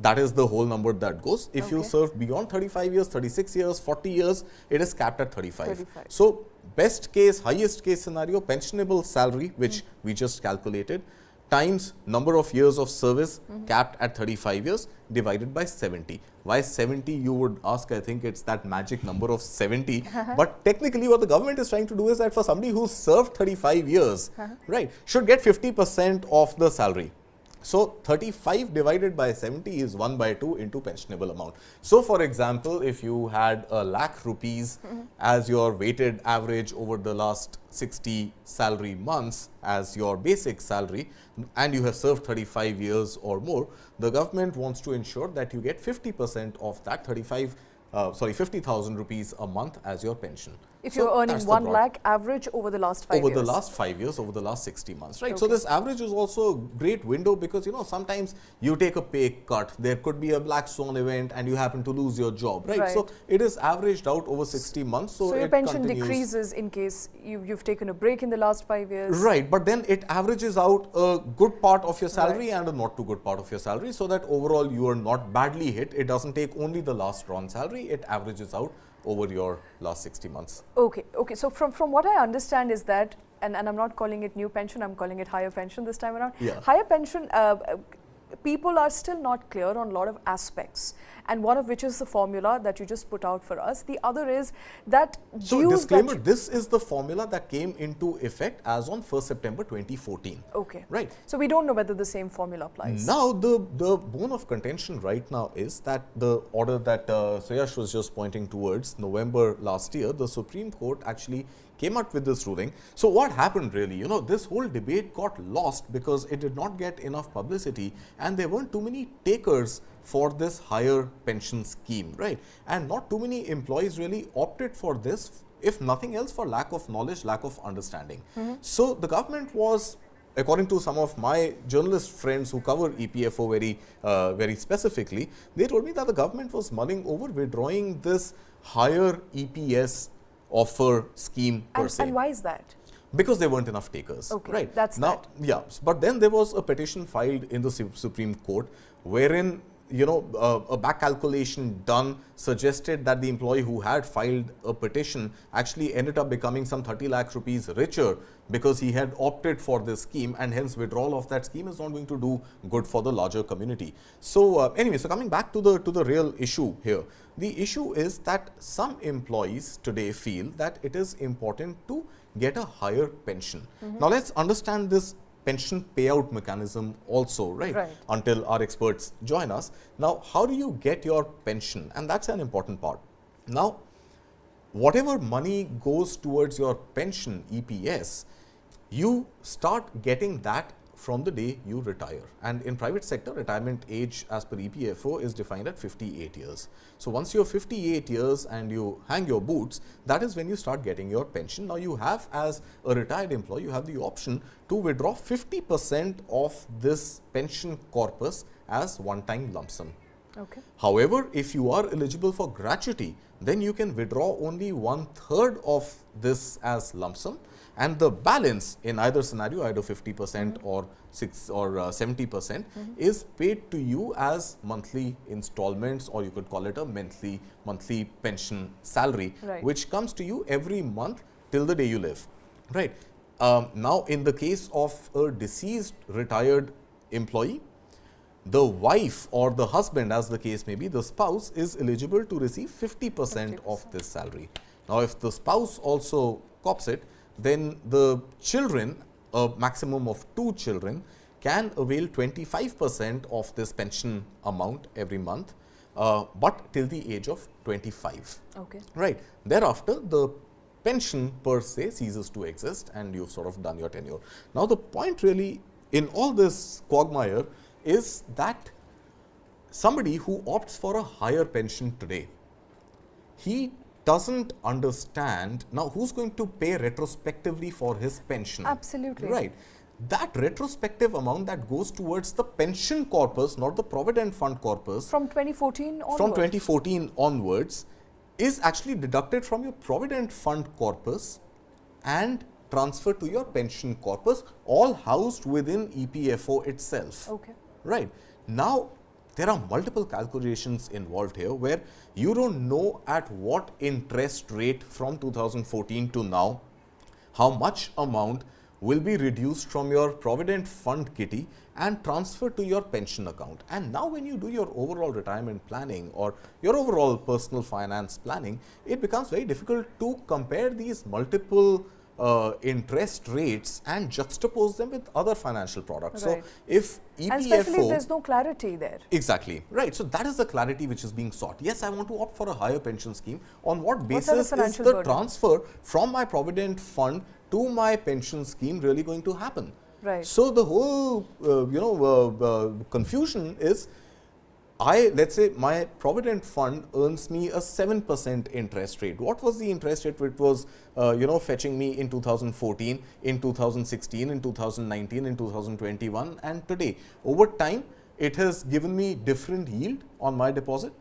Speaker 4: that is the whole number that goes. If you served beyond 35 years, 36 years, 40 years, it is capped at 35. So, best case, highest case scenario, pensionable salary, which we just calculated, times number of years of service capped at 35 years divided by 70. Why 70, you would ask? I think it's that magic number of 70. But technically what the government is trying to do is that for somebody who served 35 years, right, should get 50% of the salary. So, 35 divided by 70 is 1 by 2 into pensionable amount. So, for example, if you had a lakh rupees as your weighted average over the last 60 salary months as your basic salary, and you have served 35 years or more, the government wants to ensure that you get 50% of that 35 50,000 rupees a month as your pension.
Speaker 1: If
Speaker 4: So
Speaker 1: you're earning
Speaker 4: that's the
Speaker 1: 1
Speaker 4: broad-
Speaker 1: lakh average over the last 5
Speaker 4: over
Speaker 1: years.
Speaker 4: the last 5 years, over the last 60 months, right? So
Speaker 1: Okay.
Speaker 4: this average is also a great window because, sometimes you take a pay cut, there could be a black swan event and you happen to lose your job, right? So
Speaker 1: Right.
Speaker 4: it is averaged out over 60 months.
Speaker 1: So your
Speaker 4: it
Speaker 1: pension
Speaker 4: continues.
Speaker 1: decreases in case you've taken a break in the last 5 years.
Speaker 4: Right, but then it averages out a good part of your salary
Speaker 1: Right.
Speaker 4: and a not too good part of your salary, so that overall you are not badly hit. It doesn't take only the last drawn salary, it averages out over your last 60 months.
Speaker 1: Okay. So from what I understand is that, and I'm not calling it new pension, I'm calling it higher pension this time around.
Speaker 4: Yeah.
Speaker 1: Higher pension, people are still not clear on a lot of aspects, and one of which is the formula that you just put out for us. The other is that
Speaker 4: So
Speaker 1: dues
Speaker 4: disclaimer,
Speaker 1: that
Speaker 4: this is the formula that came into effect as on 1st September 2014.
Speaker 1: okay.
Speaker 4: Right.
Speaker 1: So we don't know whether the same formula applies.
Speaker 4: Now, the bone of contention right now is that the order that Suyash was just pointing towards, November last year, the Supreme Court actually came out with this ruling. So what happened really, this whole debate got lost because it did not get enough publicity and there weren't too many takers for this higher pension scheme, right? And not too many employees really opted for this, if nothing else, for lack of knowledge, lack of understanding. So the government was, according to some of my journalist friends who cover EPFO very specifically, they told me that the government was mulling over withdrawing this higher EPS offer scheme per se.
Speaker 1: And why is that?
Speaker 4: Because there weren't enough takers,
Speaker 1: Okay,
Speaker 4: right?
Speaker 1: that's
Speaker 4: now,
Speaker 1: that.
Speaker 4: yeah, but then there was a petition filed in the Supreme Court wherein a back calculation done suggested that the employee who had filed a petition actually ended up becoming some 30 lakh rupees richer because he had opted for this scheme, and hence withdrawal of that scheme is not going to do good for the larger community. So anyway, so coming back to the real issue here, the issue is that some employees today feel that it is important to get a higher pension. Now let's understand this pension payout mechanism also, right? Until our experts join us. Now, how do you get your pension? And that's an important part. Now, whatever money goes towards your pension, EPS, you start getting that from the day you retire. And in private sector, retirement age as per EPFO is defined at 58 years. So once you're 58 years and you hang your boots, that is when you start getting your pension. Now you have, as a retired employee, you have the option to withdraw 50% of this pension corpus as one-time lump sum.
Speaker 1: Okay.
Speaker 4: However, if you are eligible for gratuity, then you can withdraw only 1/3 of this as lump sum, and the balance in either scenario, either 50% or 70%, is paid to you as monthly installments, or you could call it a monthly pension salary, which comes to you every month till the day you live, right? Now, in the case of a deceased retired employee, the wife or the husband, as the case may be, the spouse is eligible to receive 50% of this salary. Now, if the spouse also cops it, then the children, a maximum of 2 children, can avail 25% of this pension amount every month, but till the age of 25.
Speaker 1: Okay.
Speaker 4: Right. Thereafter, the pension per se ceases to exist and you've sort of done your tenure. Now, the point really in all this quagmire is that somebody who opts for a higher pension today, he doesn't understand now who's going to pay retrospectively for his pension.
Speaker 1: Absolutely.
Speaker 4: Right. That retrospective amount that goes towards the pension corpus, not the provident fund corpus,
Speaker 1: from 2014 onwards.
Speaker 4: from 2014 onwards, is actually deducted from your provident fund corpus and transferred to your pension corpus, all housed within EPFO itself.
Speaker 1: Okay.
Speaker 4: Right. Now, there are multiple calculations involved here where you don't know at what interest rate from 2014 to now how much amount will be reduced from your provident fund kitty and transferred to your pension account. And now when you do your overall retirement planning or your overall personal finance planning, it becomes very difficult to compare these multiple interest rates and juxtapose them with other financial products.
Speaker 1: Right.
Speaker 4: So if EPFO,
Speaker 1: and especially if there's no clarity there.
Speaker 4: Exactly, right. So that is the clarity which is being sought. Yes, I want to opt for a higher pension scheme. On what basis is the
Speaker 1: burden?
Speaker 4: transfer from my provident fund to my pension scheme really going to happen?
Speaker 1: Right.
Speaker 4: So the whole confusion is, let's say my provident fund earns me a 7% interest rate. What was the interest rate which was, fetching me in 2014, in 2016, in 2019, in 2021, and today? Over time, it has given me different yield on my deposit.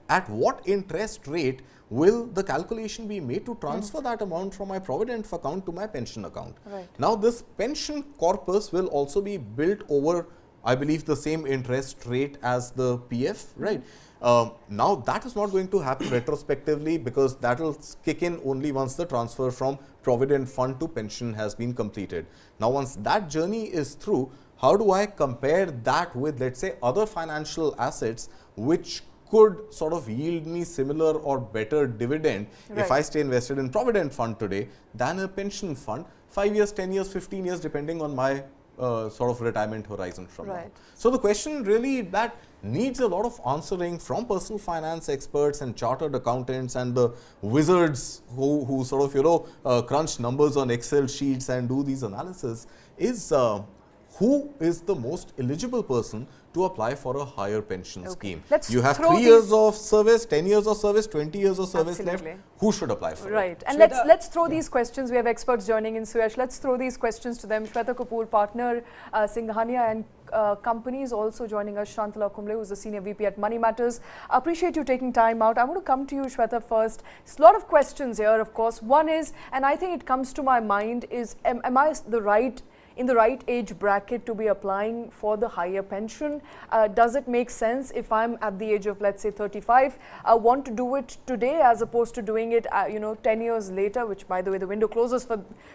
Speaker 4: At what interest rate will the calculation be made to transfer that amount from my provident account to my pension account?
Speaker 1: Right.
Speaker 4: Now, this pension corpus will also be built over, I believe, the same interest rate as the PF, right? Now, that is not going to happen retrospectively, because that will kick in only once the transfer from provident fund to pension has been completed. Now, once that journey is through, how do I compare that with, let's say, other financial assets which could sort of yield me similar or better dividend if I stay invested in provident fund today than a pension fund 5 years, 10 years, 15 years, depending on my sort of retirement horizon from now. So the question really that needs a lot of answering from personal finance experts and chartered accountants and the wizards who sort of, crunch numbers on Excel sheets and do these analysis is who is the most eligible person to apply for a higher pension scheme. You have 3 years of service, 10 years of service, 20 years of service left. Who should apply for it?
Speaker 1: Right. And let's throw these questions. We have experts joining in, Suyash. Let's throw these questions to them. Shweta Kapoor, partner, Singhania and Companies, also joining us. Shantala Kumble, who's the Senior VP at Money Matters. Appreciate you taking time out. I want to come to you, Shweta, first. There's a lot of questions here, of course. One is, and I think it comes to my mind, is am I in the right age bracket to be applying for the higher pension? Does it make sense if I'm at the age of, let's say, 35, I want to do it today as opposed to doing it, 10 years later, which, by the way, the window closes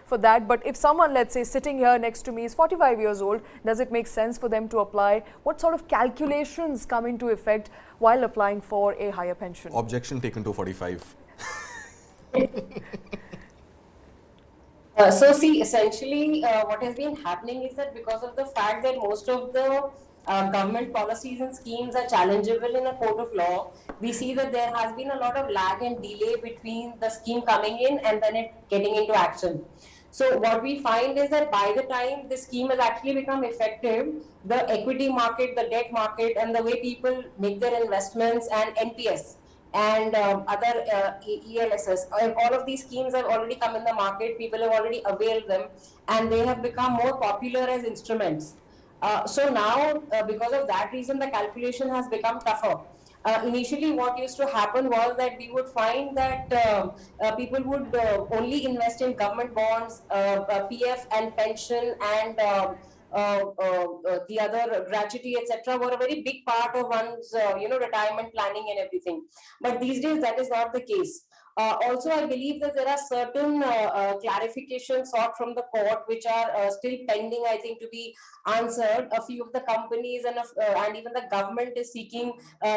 Speaker 1: for that. But if someone, let's say, sitting here next to me is 45 years old, does it make sense for them to apply? What sort of calculations come into effect while applying for a higher pension?
Speaker 4: Objection taken to 45.
Speaker 6: So see, essentially what has been happening is that because of the fact that most of the government policies and schemes are challengeable in a court of law, we see that there has been a lot of lag and delay between the scheme coming in and then it getting into action. So what we find is that by the time the scheme has actually become effective, the equity market, the debt market, and the way people make their investments and NPS and other ELSS, all of these schemes have already come in the market, people have already availed them, and they have become more popular as instruments. So now, because of that reason, the calculation has become tougher. Initially, what used to happen was that we would find that people would only invest in government bonds, PF and pension, and the other gratuity, etc., were a very big part of one's retirement planning and everything. But these days, that is not the case. Also, I believe that there are certain clarifications sought from the court which are still pending, I think, to be answered. A few of the companies and even the government is seeking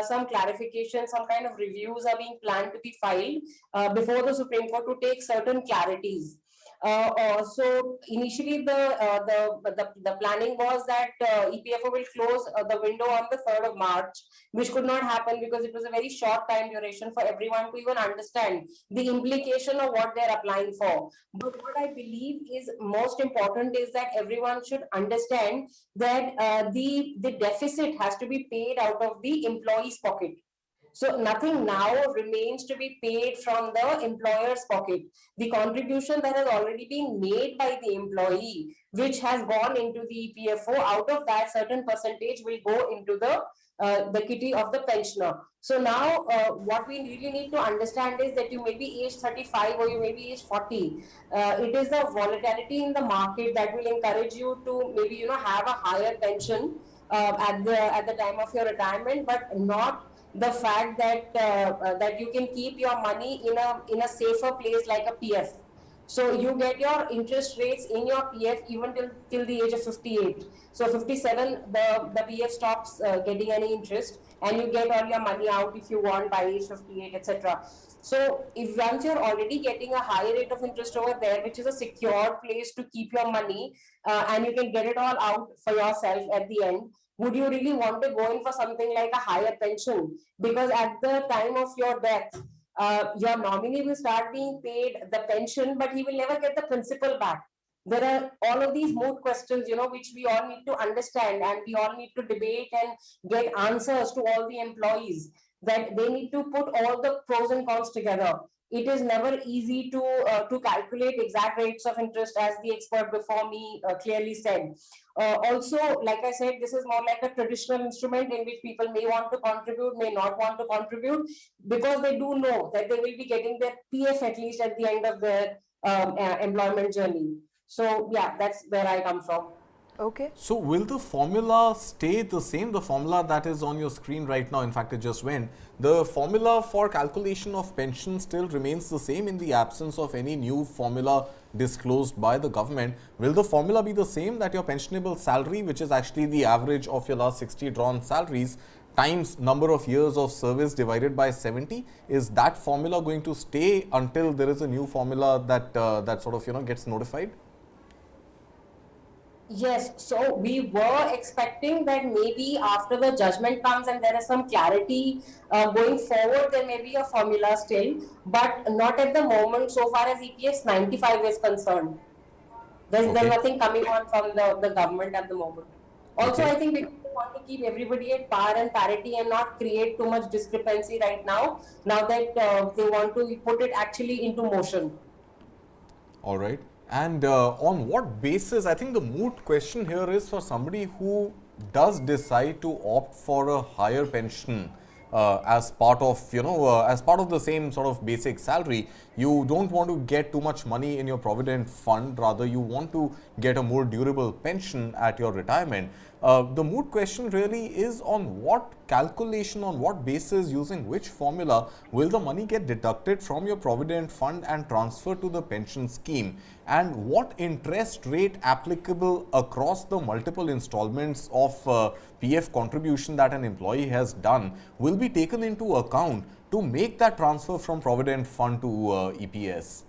Speaker 6: some clarification, some kind of reviews are being planned to be filed before the Supreme Court to take certain clarities. So initially the planning was that EPFO will close the window on the 3rd of March, which could not happen because it was a very short time duration for everyone to even understand the implication of what they're applying for. But what I believe is most important is that everyone should understand that the deficit has to be paid out of the employee's pocket. So nothing now remains to be paid from the employer's pocket. The contribution that has already been made by the employee, which has gone into the EPFO, out of that certain percentage will go into the kitty of the pensioner. So now what we really need to understand is that you may be age 35 or you may be age 40. It is the volatility in the market that will encourage you to maybe have a higher pension at the time of your retirement, but not the fact that that you can keep your money in a safer place like a PF. So you get your interest rates in your PF even till the age of 58. So 57, the PF stops getting any interest, and you get all your money out if you want by age 58, etc. So if once you're already getting a high rate of interest over there, which is a secure place to keep your money, and you can get it all out for yourself at the end, would you really want to go in for something like a higher pension? Because at the time of your death, your nominee will start being paid the pension, but he will never get the principal back. There are all of these moot questions, which we all need to understand, and we all need to debate and get answers to all the employees, that they need to put all the pros and cons together. It is never easy to calculate exact rates of interest, as the expert before me clearly said. Also, like I said, this is more like a traditional instrument in which people may want to contribute, may not want to contribute, because they do know that they will be getting their PF at least at the end of their employment journey. So yeah, that's where I come from.
Speaker 1: Okay.
Speaker 4: So will the formula stay the same? The formula that is on your screen right now, in fact it just went, the formula for calculation of pension still remains the same in the absence of any new formula disclosed by the government. Will the formula be the same, that your pensionable salary, which is actually the average of your last 60 drawn salaries, times number of years of service divided by 70, is that formula going to stay until there is a new formula that that sort of gets notified?
Speaker 6: Yes, so we were expecting that maybe after the judgment comes and there is some clarity going forward, there may be a formula still, but not at the moment so far as EPS 95 is concerned. There's nothing coming on from the government at the moment. Also, I think we want to keep everybody at par and parity and not create too much discrepancy right now that they want to put it actually into motion.
Speaker 4: All right. And on what basis? I think the moot question here is for somebody who does decide to opt for a higher pension as part of as part of the same sort of basic salary. You don't want to get too much money in your provident fund, rather you want to get a more durable pension at your retirement. The moot question really is on what calculation, on what basis, using which formula will the money get deducted from your provident fund and transferred to the pension scheme, and what interest rate applicable across the multiple installments of PF contribution that an employee has done will be taken into account to make that transfer from provident fund to EPS.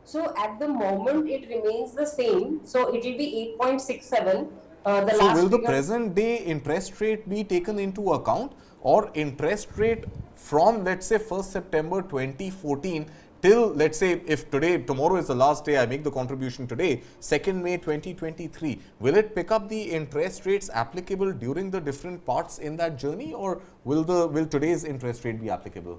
Speaker 6: So at the moment it remains the same, so it will be 8.67.
Speaker 4: So will the present day interest rate be taken into account, or interest rate from, let's say, 1st September 2014 till, let's say, if tomorrow is the last day, I make the contribution today, 2nd May 2023, will it pick up the interest rates applicable during the different parts in that journey, or will today's interest rate be applicable?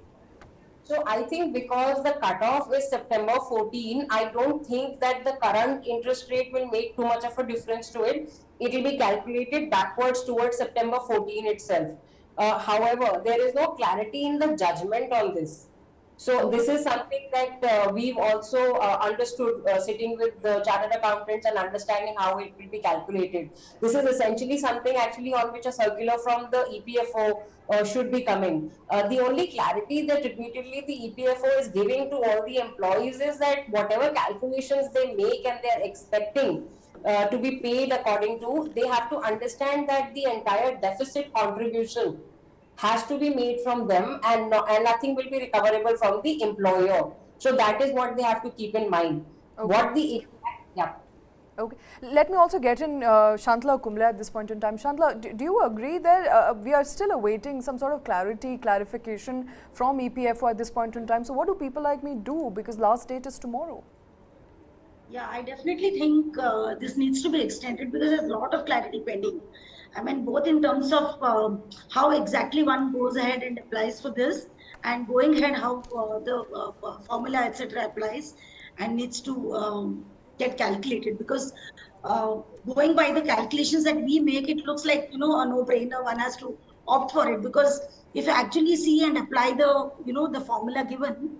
Speaker 6: So I think because the cutoff is September 14, I don't think that the current interest rate will make too much of a difference to it. It will be calculated backwards towards September 14 itself. However, there is no clarity in the judgment on this. So this is something that we've also understood sitting with the chartered accountants and understanding how it will be calculated. This is essentially something actually on which a circular from the EPFO should be coming. The only clarity that admittedly the EPFO is giving to all the employees is that whatever calculations they make and they're expecting to be paid according to, they have to understand that the entire deficit contribution has to be made from them, and nothing will be recoverable from the employer. So that is what they have to keep in mind.
Speaker 1: Okay. Okay. Let me also get in Shantala Kumble at this point in time. Shantala, do you agree that we are still awaiting some sort of clarification from EPFO at this point in time? So what do people like me do, because last date is tomorrow?
Speaker 7: Yeah, I definitely think this needs to be extended because there's a lot of clarity pending. I mean, both in terms of how exactly one goes ahead and applies for this, and going ahead how the formula, etc., applies and needs to get calculated. Because going by the calculations that we make, it looks like a no-brainer. One has to opt for it, because if you actually see and apply the the formula given,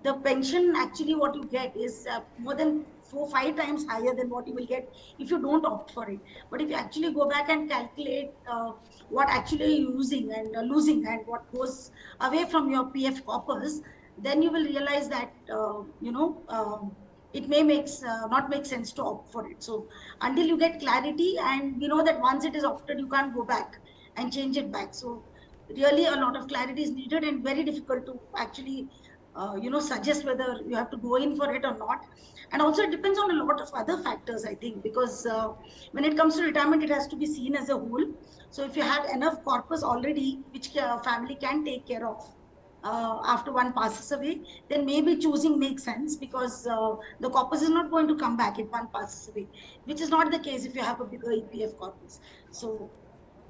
Speaker 7: the pension actually what you get is more than 4-5 times higher than what you will get if you don't opt for it. But if you actually go back and calculate what actually you're using and losing and what goes away from your PF corpus, then you will realize that it may not make sense to opt for it. So until you get clarity, and that once it is opted, you can't go back and change it back. So really a lot of clarity is needed, and very difficult to actually suggest whether you have to go in for it or not. And also it depends on a lot of other factors, I think, because when it comes to retirement, it has to be seen as a whole. So if you have enough corpus already, which family can take care of, after one passes away, then maybe choosing makes sense, because the corpus is not going to come back if one passes away, which is not the case if you have a bigger EPF corpus. So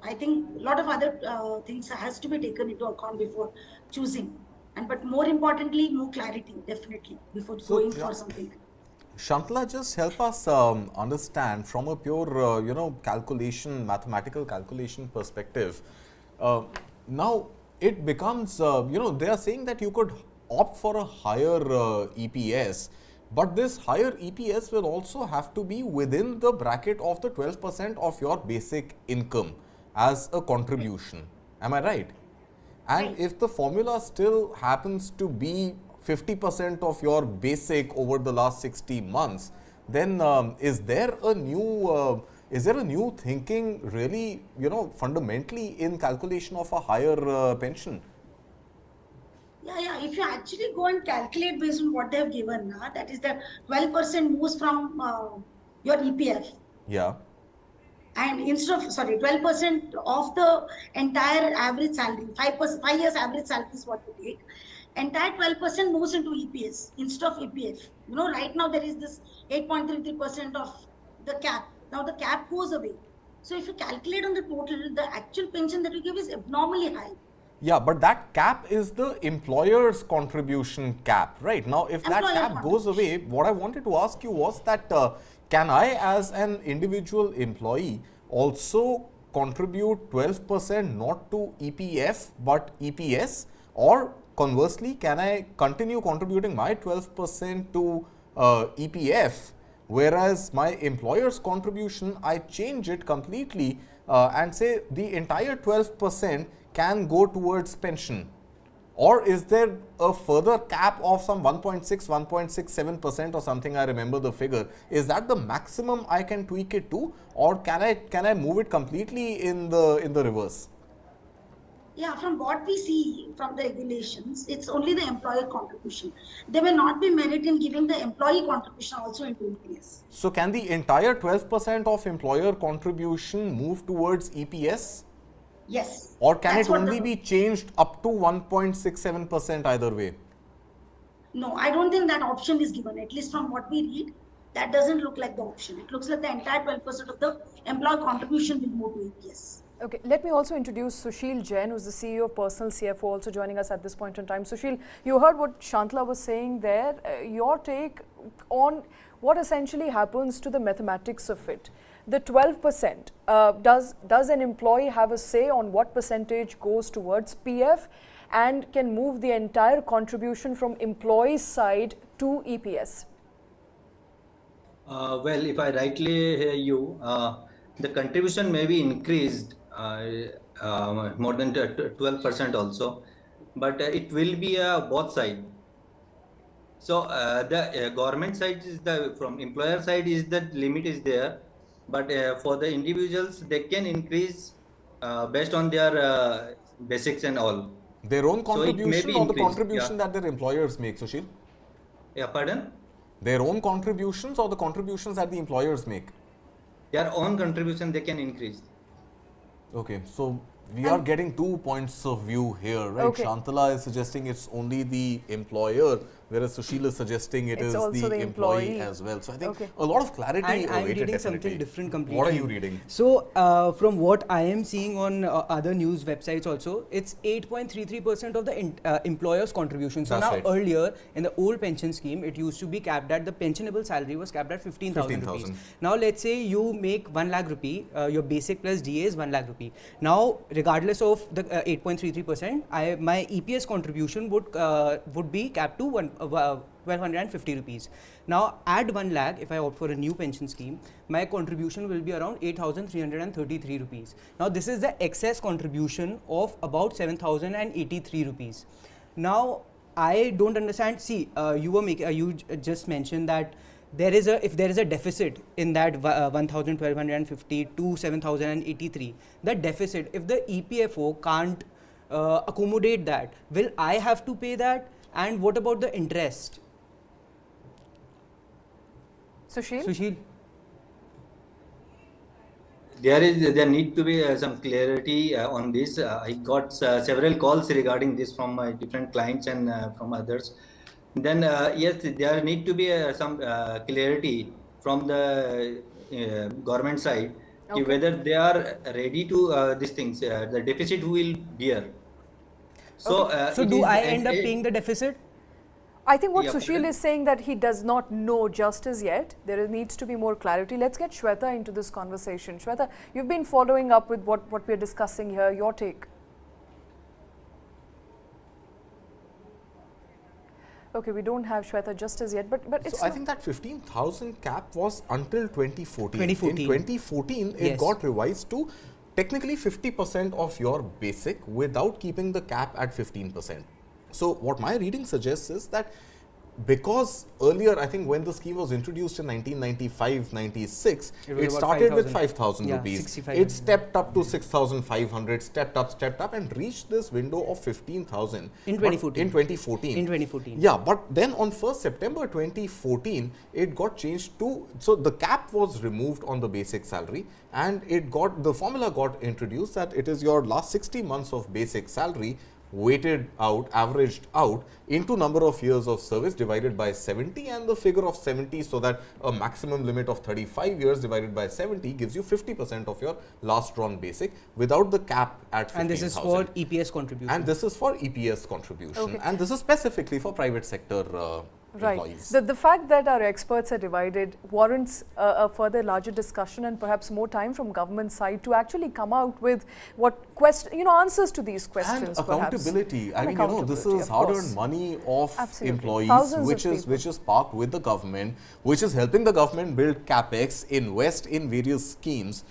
Speaker 7: I think a lot of other things has to be taken into account before choosing. And but more importantly, more clarity, definitely, before
Speaker 4: So,
Speaker 7: going
Speaker 4: yeah.
Speaker 7: for something.
Speaker 4: Shantala, just help us understand from a pure, calculation, mathematical calculation perspective. Uh, Now, it becomes, they are saying that you could opt for a higher EPS, but this higher EPS will also have to be within the bracket of the 12% of your basic income as a contribution. Am I right? And
Speaker 7: Right.
Speaker 4: if the formula still happens to be 50% of your basic over the last 60 months, then is there a new thinking really, fundamentally in calculation of a higher pension?
Speaker 7: Yeah. If you actually go and calculate based on what they have given, that is the 12% moves from your EPF.
Speaker 4: Yeah.
Speaker 7: And instead of, sorry, 12% of the entire average salary, 5%, 5 years average salary is what you take. Entire 12% moves into EPS instead of EPF. Right now there is this 8.33% of the cap. Now the cap goes away. So if you calculate on the total, the actual pension that you give is abnormally high.
Speaker 4: Yeah, but that cap is the employer's contribution cap, right? Now, if that
Speaker 7: Employer
Speaker 4: cap goes away,
Speaker 7: contribution.
Speaker 4: what I wanted to ask you was that can I, as an individual employee, also contribute 12% not to EPF but EPS? Or conversely, can I continue contributing my 12% to EPF, whereas my employer's contribution, I change it completely and say the entire 12% can go towards pension? Or is there a further cap of some 1.6, 1.67% or something? I remember the figure. Is that the maximum I can tweak it to, or can I move it completely in the reverse?
Speaker 7: Yeah, from what we see from the regulations, it's only the employer contribution. There may not be merit in giving the employee contribution also into EPS.
Speaker 4: So can the entire 12% of employer contribution move towards EPS?
Speaker 7: Yes.
Speaker 4: Or can
Speaker 7: That's
Speaker 4: it
Speaker 7: what
Speaker 4: only be changed up to 1.67% either way?
Speaker 7: No, I don't think that option is given. At least from what we read, that doesn't look like the option. It looks like the entire 12% of the employer contribution will move to EPS.
Speaker 1: Okay, let me also introduce Sushil Jain, who's the CEO of Personal CFO, also joining us at this point in time. Sushil, you heard what Shantala was saying there. Your take on what essentially happens to the mathematics of it. The 12%, does an employee have a say on what percentage goes towards PF and can move the entire contribution from employee's side to EPS?
Speaker 8: Well, if I rightly hear you, the contribution may be increased more than 12% also, but it will be both side. So the government side is from employer side is that limit is there, but for the individuals they can increase based on their basics and all.
Speaker 4: Their own
Speaker 8: So it may
Speaker 4: contribution
Speaker 8: be
Speaker 4: or the
Speaker 8: increased.
Speaker 4: contribution that their employers make, Sushil?
Speaker 8: Yeah, pardon?
Speaker 4: Their own contributions or the contributions that the employers make?
Speaker 8: Their own contribution they can increase.
Speaker 4: Okay, so we are getting 2 points of view here, right?
Speaker 1: Okay.
Speaker 4: Shantala is suggesting it's only the employer, whereas Sushil is suggesting it
Speaker 1: It's
Speaker 4: is
Speaker 1: also
Speaker 4: the
Speaker 1: the
Speaker 4: employee
Speaker 1: employee.
Speaker 4: as well. So I think
Speaker 1: Okay.
Speaker 4: a lot of clarity
Speaker 5: And I'm
Speaker 4: awaited
Speaker 5: reading
Speaker 4: definitely.
Speaker 5: something different completely.
Speaker 4: What are you reading?
Speaker 5: So, from what I am seeing on other news websites also, it's 8.33% of the employer's contribution. So
Speaker 4: That's
Speaker 5: now
Speaker 4: right.
Speaker 5: earlier in the old pension scheme, it used to be capped at, the pensionable salary was capped at 15,000 rupees.
Speaker 4: 15,000.
Speaker 5: Now let's say you make 1 lakh rupee, your basic plus DA is 1 lakh rupee. Now regardless of the 8.33%, my EPS contribution would be capped to 1250 rupees. Now add 1 lakh, if I opt for a new pension scheme, my contribution will be around 8,333 rupees. Now this is the excess contribution of about 7,083 rupees. Now I don't understand. See, you just mentioned that if there is a deficit in that 1,1250 to 7,083, the deficit, if the EPFO can't accommodate that, will I have to pay that? And what about the interest?
Speaker 1: Sushil?
Speaker 5: Sushil?
Speaker 8: there need to be some clarity on this. I got several calls regarding this from my different clients and from others. Then yes, there need to be some clarity from the government side, whether they are ready to these things. The deficit will bear. So
Speaker 5: So
Speaker 8: it
Speaker 5: do
Speaker 8: is
Speaker 5: I end up paying the deficit?
Speaker 1: I think what
Speaker 8: yeah,
Speaker 1: Sushil
Speaker 8: pardon?
Speaker 1: is saying that he does not know just as yet. There needs to be more clarity. Let's get Shweta into this conversation. Shweta, you've been following up with what we're discussing here. Your take. Okay, we don't have Shweta just as yet, but it's.
Speaker 4: So I think that 15,000 cap was until 2014.
Speaker 5: 2014.
Speaker 4: In 2014, it
Speaker 5: Yes.
Speaker 4: got revised to technically 50% of your basic without keeping the cap at 15%. So what my reading suggests is that because earlier, I think when the scheme was introduced in 1995-96,
Speaker 5: It was
Speaker 4: it
Speaker 5: about
Speaker 4: started with
Speaker 5: 5,000.
Speaker 4: 5,000
Speaker 5: Yeah,
Speaker 4: rupees.
Speaker 5: 65.
Speaker 4: It stepped up to 6,500, stepped up and reached this window of 15,000.
Speaker 5: In
Speaker 4: But
Speaker 5: 2014.
Speaker 4: In 2014.
Speaker 5: In 2014.
Speaker 4: Yeah, but then on 1st September 2014, it got changed to, so the cap was removed on the basic salary, and the formula got introduced that it is your last 60 months of basic salary weighted out, averaged out into number of years of service divided by 70, and the figure of 70, so that a maximum limit of 35 years divided by 70 gives you 50% of your last drawn basic without the cap at 15,000.
Speaker 5: And this is for EPS contribution.
Speaker 4: And this is for EPS contribution.
Speaker 1: Okay.
Speaker 4: And this is specifically for private sector
Speaker 1: Right.
Speaker 4: employees.
Speaker 1: The fact that our experts are divided warrants a further larger discussion and perhaps more time from government side to actually come out with what answers to these questions.
Speaker 4: And accountability.
Speaker 1: Perhaps.
Speaker 4: I mean, this is hard-earned money of
Speaker 1: Absolutely.
Speaker 4: employees,
Speaker 1: Thousands
Speaker 4: which
Speaker 1: of
Speaker 4: is
Speaker 1: people.
Speaker 4: which is parked with the government, which is helping the government build capex, invest in various schemes.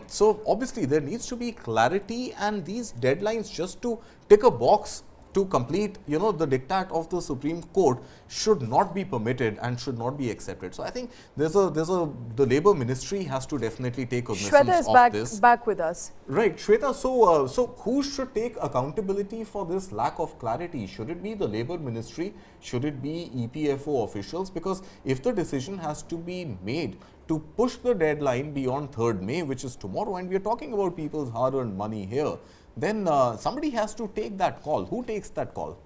Speaker 4: So obviously, there needs to be clarity, and these deadlines just to tick a box to complete, the diktat of the Supreme Court should not be permitted and should not be accepted. So I think the Labour Ministry has to definitely take cognizance
Speaker 1: Shweta is
Speaker 4: of this.
Speaker 1: back with us.
Speaker 4: Right, Shweta. So who should take accountability for this lack of clarity? Should it be the Labour Ministry? Should it be EPFO officials? Because if the decision has to be made to push the deadline beyond 3rd May, which is tomorrow, and we are talking about people's hard-earned money here, then somebody has to take that call. Who takes that call?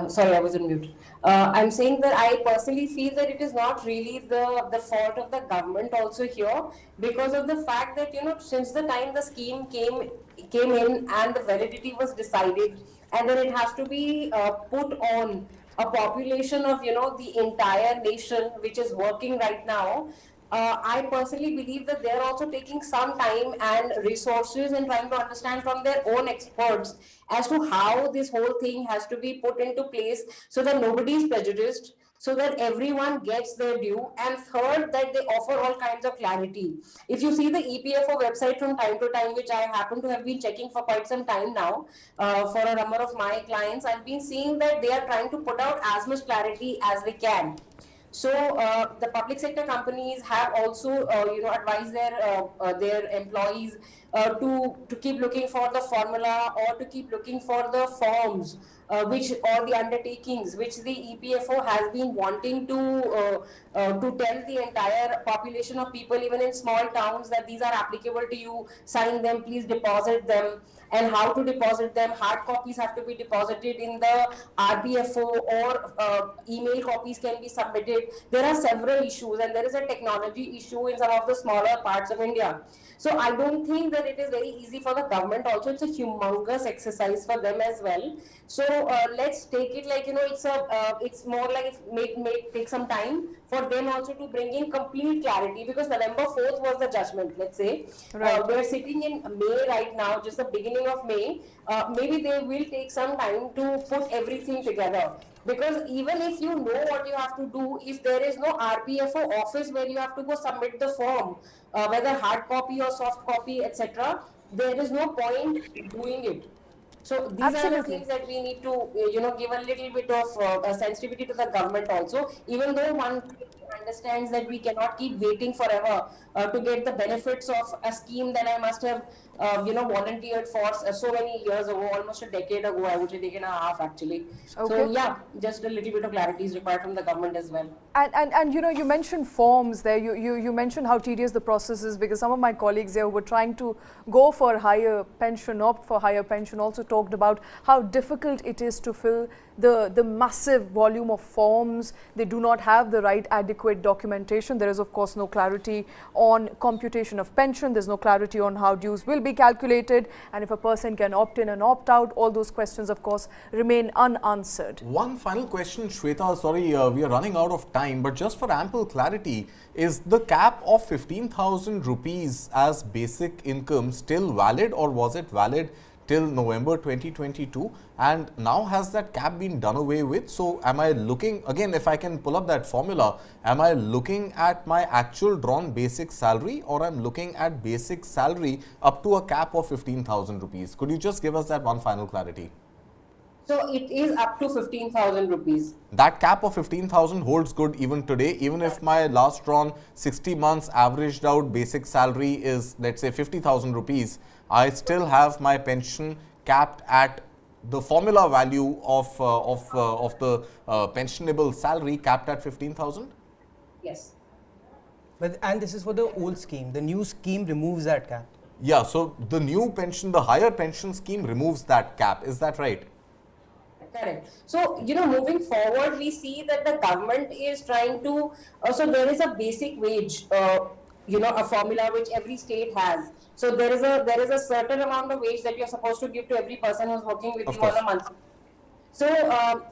Speaker 6: Sorry, I was on mute. I'm saying that I personally feel that it is not really the fault of the government also here, because of the fact that since the time the scheme came in and the validity was decided, and then it has to be put on a population of the entire nation which is working right now. I personally believe that they're also taking some time and resources and trying to understand from their own experts as to how this whole thing has to be put into place so that nobody is prejudiced, so that everyone gets their due, and third, that they offer all kinds of clarity. If you see the EPFO website from time to time, which I happen to have been checking for quite some time now, for a number of my clients, I've been seeing that they are trying to put out as much clarity as they can. So the public sector companies have also, advised their employees to keep looking for the formula, or to keep looking for the forms, or the undertakings which the EPFO has been wanting to tell the entire population of people, even in small towns, that these are applicable to you. Sign them, please deposit them. And how to deposit them. Hard copies have to be deposited in the RBFO, or email copies can be submitted. There are several issues, and there is a technology issue in some of the smaller parts of India. So I don't think that it is very easy for the government. Also, it's a humongous exercise for them as well. So let's take it like, it's more like it take some time for them also to bring in complete clarity, because November 4th was the judgment, let's say.
Speaker 1: Right.
Speaker 6: We're sitting in May right now, just the beginning of May. Maybe they will take some time to put everything together. Because even if you know what you have to do, if there is no RPFO office where you have to go submit the form, whether hard copy or soft copy, etc., there is no point doing it. So these are the
Speaker 1: Absolutely.
Speaker 6: things that we need to, give a little bit of sensitivity to the government also. Even though one understands that we cannot keep waiting forever to get the benefits of a scheme that I must have, volunteered for so many years ago, almost a decade ago, I would say, decade and a half actually.
Speaker 1: Okay.
Speaker 6: So yeah, just a little bit of clarity is required from the government as well.
Speaker 1: And you mentioned forms there. You mentioned how tedious the process is, because some of my colleagues here who were trying to go for higher pension, opt for higher pension, also talked about how difficult it is to fill the massive volume of forms. They do not have the right adequate documentation. There is of course no clarity on computation of pension. There's no clarity on how dues will be calculated, and if a person can opt in and opt out. All those questions of course remain unanswered.
Speaker 4: One final question, Shweta, sorry, we are running out of time, but just for ample clarity, is the cap of 15,000 rupees as basic income still valid, or was it valid till November 2022, and now has that cap been done away with? So am I looking, again, if I can pull up that formula, am I looking at my actual drawn basic salary, or I'm looking at basic salary up to a cap of 15,000 rupees? Could you just give us that one final clarity?
Speaker 6: So it is up to 15,000 rupees.
Speaker 4: That cap of 15,000 holds good even today, even if my last drawn 60 months averaged out basic salary is, let's say, 50,000 rupees, I still have my pension capped at the formula value of the pensionable salary capped at 15,000?
Speaker 6: Yes.
Speaker 5: And this is for the old scheme. The new scheme removes that cap.
Speaker 4: Yeah, so the new pension, the higher pension scheme removes that cap. Is that right?
Speaker 6: Correct. So, moving forward, we see that the government is trying to, so there is a basic wage, a formula which every state has. So there is a certain amount of wage that you're supposed to give to every person who's working with you on a month. So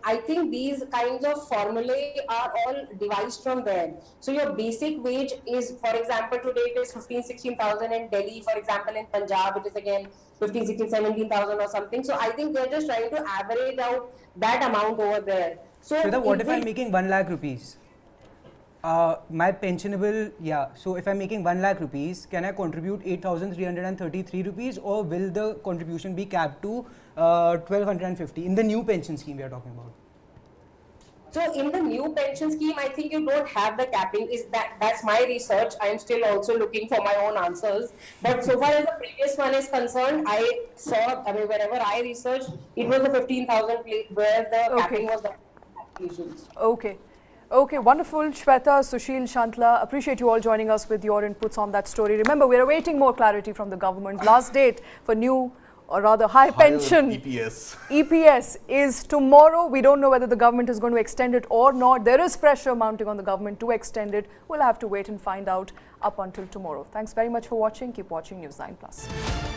Speaker 6: I think these kinds of formulae are all devised from there. So your basic wage is, for example, today it is 15,000-16,000 in Delhi. For example, in Punjab it is again 15,000-17,000 or something. So I think they're just trying to average out that amount over there. So
Speaker 5: Shweta, what if I'm making 1 lakh rupees? My pensionable, so if I'm making 1 lakh rupees, can I contribute 8,333 rupees, or will the contribution be capped to 1,250 in the new pension scheme we are talking about?
Speaker 6: So in the new pension scheme, I think you don't have the capping. That's my research. I am still also looking for my own answers. But so far as the previous one is concerned, I saw, wherever I researched, it was the 15,000 where the capping was the applications.
Speaker 1: Okay, wonderful. Shweta, Sushil, Shantla, appreciate you all joining us with your inputs on that story. Remember, we're awaiting more clarity from the government. Last date for new, or rather higher pension EPS is tomorrow. We don't know whether the government is going to extend it or not. There is pressure mounting on the government to extend it. We'll have to wait and find out up until tomorrow. Thanks very much for watching. Keep watching News 9+.